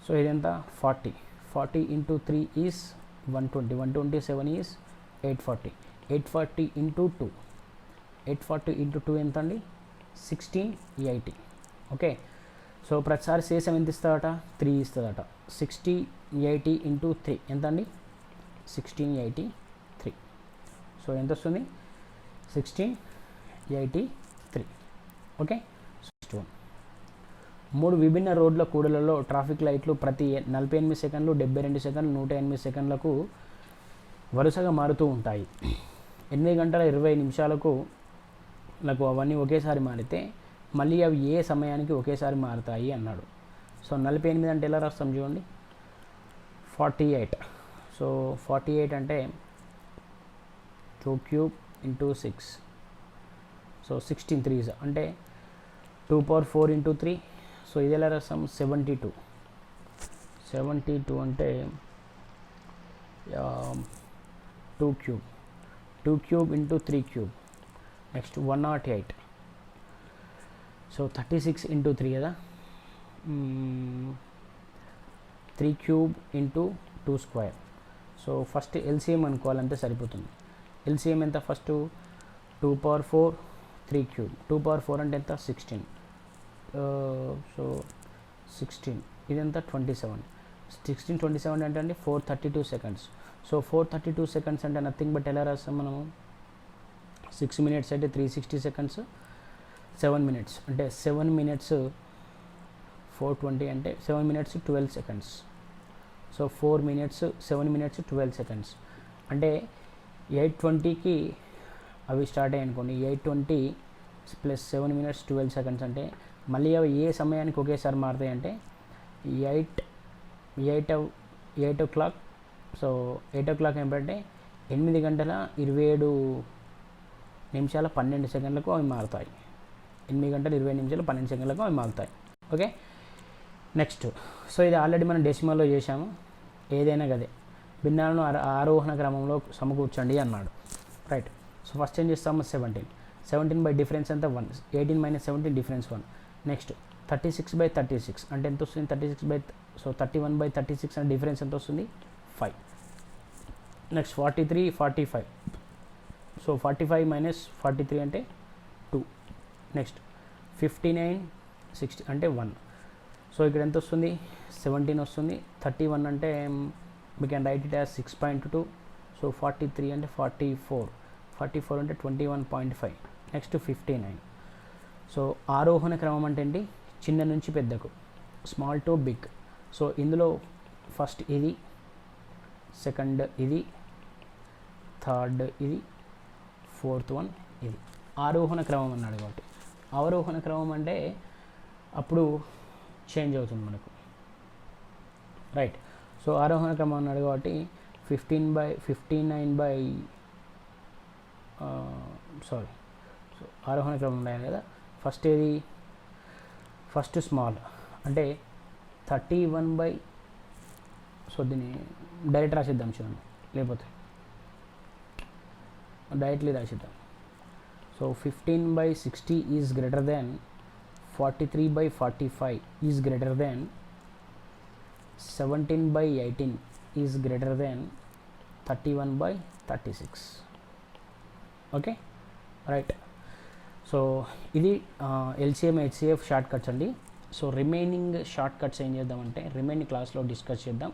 So ఇదంతా 40 into 3 is 120, 127 is 840, 840 into 2, 840 into 2 ఎంత అండి? 1680. ఓకే, సో ప్రతిసారి శేషం ఎంత ఇస్తుందట? 3 ఇస్తుందట. 1680 ఇంటూ 3 ఎంత అండి? 1683. సో ఎంత వస్తుంది? 1683. ఓకే, 3 విభిన్న రోడ్ల కూడలలో ట్రాఫిక్ లైట్లు ప్రతి 48 సెకండ్లు, 72 సెకండ్లు, 108 సెకండ్లకు వరుసగా మారుతూ ఉంటాయి. 8 గంటల 20 నిమిషాలకు అవన్నీ ఒకేసారి మారితే మళ్ళీ అవి ఏ సమయానికి ఒకేసారి మారుతాయి అన్నాడు. సో 48 అంటే ఎలా రాస్తాం చూడండి? 48. సో 48 అంటే 2 క్యూబ్ ఇంటూ 6. సో 16 3s అంటే 2 పవర్ 4 ఇంటూ 3. సో ఇది ఎలా రాస్తాం? 72. 72 అంటే 2 క్యూబ్ ఇంటూ 3 క్యూబ్. నెక్స్ట్ 108. సో 36 ఇంటూ 3 కదా, 3 cube into 2 square. So first LCM అనుకోవాలంటే సరిపోతుంది. ఎల్సిఎం ఎంత? First 2 power 4, 3 cube. 2 పవర్ 4 అంటే ఎంత? 16. సో 16 ఇదంతా 27. 16 27 అంటే అండి 432 సెకండ్స్. సో 432 సెకండ్స్ అంటే నథింగ్ బట్ ఎలా రాస్తాం మనము? 6 మినిట్స్ అయితే 360 సెకండ్స్, 7 మినిట్స్ అంటే 7 మినిట్స్ 420 అంటే 7 minutes 12 seconds. So 4 minutes 7 minutes 12 seconds అంటే 820కి అవి స్టార్ట్ అయ్యాయి అనుకోండి. 820 ప్లస్ 7 మినిట్స్ 12 సెకండ్స్ అంటే మళ్ళీ అవి ఏ సమయానికి ఒకేసారి మారుతాయి అంటే 8 o'clock. సో 8 o'clock ఏంటంటే 8 గంటల 27 నిమిషాల 12 సెకండ్లకు అవి మారుతాయి. 8 గంటల 20 నిమిషాలు 12 సెకండ్లకు అవి మారుతాయి. Okay, next. సో ఇది ఆల్రెడీ మనం డెసిమల్లో చేశాము. ఏదైనా గదే భిన్నాలను ఆరోహణ క్రమంలో సమకూర్చండి అన్నాడు. రైట్. సో ఫస్ట్ ఏం చేస్తాము? 17 బై డిఫరెన్స్ ఎంత? 1. 18 - 17 డిఫరెన్స్ 1. నెక్స్ట్ 36/36 అంటే ఎంత వస్తుంది? 31/36 అంటే డిఫరెన్స్ ఎంత వస్తుంది? 5. నెక్స్ట్ 43, 45. సో 45 - 43 అంటే 2. నెక్స్ట్ 59, 60 అంటే 1. సో ఇక్కడ ఎంత వస్తుంది? 17 వస్తుంది. 31 అంటే we can write it as 6.2. So 43 అంటే 44. 44 అంటే 21.5. నెక్స్ట్ 59. సో ఆరోహణ క్రమం అంటే ఏంటి? చిన్న నుంచి పెద్దకు, స్మాల్ టు బిగ్. సో ఇందులో ఫస్ట్ ఇది, సెకండ్ ఇది, థర్డ్ ఇది, ఫోర్త్ వన్ ఇది. ఆరోహణ క్రమం అన్నాడు కాబట్టి. అవరోహణ క్రమం అంటే అప్పుడు చేంజ్ అవుతుంది మనకు. రైట్. సో ఆరోహణ క్రమం అన్నాడు కాబట్టి 59 సో ఆరోహణ క్రమం ఉన్నాయి కదా. ఫస్ట్ ఏది? ఫస్ట్ స్మాల్ అంటే 31 సో దీన్ని డైరెక్ట్ రాసిద్దాం చూడండి, లేకపోతే డైరెక్ట్లీ రాసిద్దాం. So 15/60 is greater than 43/45 is greater than 17/18 is greater than 31/36. Okay, right. So ఇది ఎల్సిఎం హెచ్సిఎఫ్ షార్ట్ కట్స్ అండి. సో రిమైనింగ్ షార్ట్ కట్స్ ఏం చేద్దామంటే రిమైనింగ్ క్లాస్లో డిస్కస్ చేద్దాం.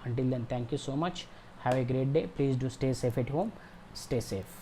Until then, thank you so much. Have a great day. Please do stay safe at home. Stay safe.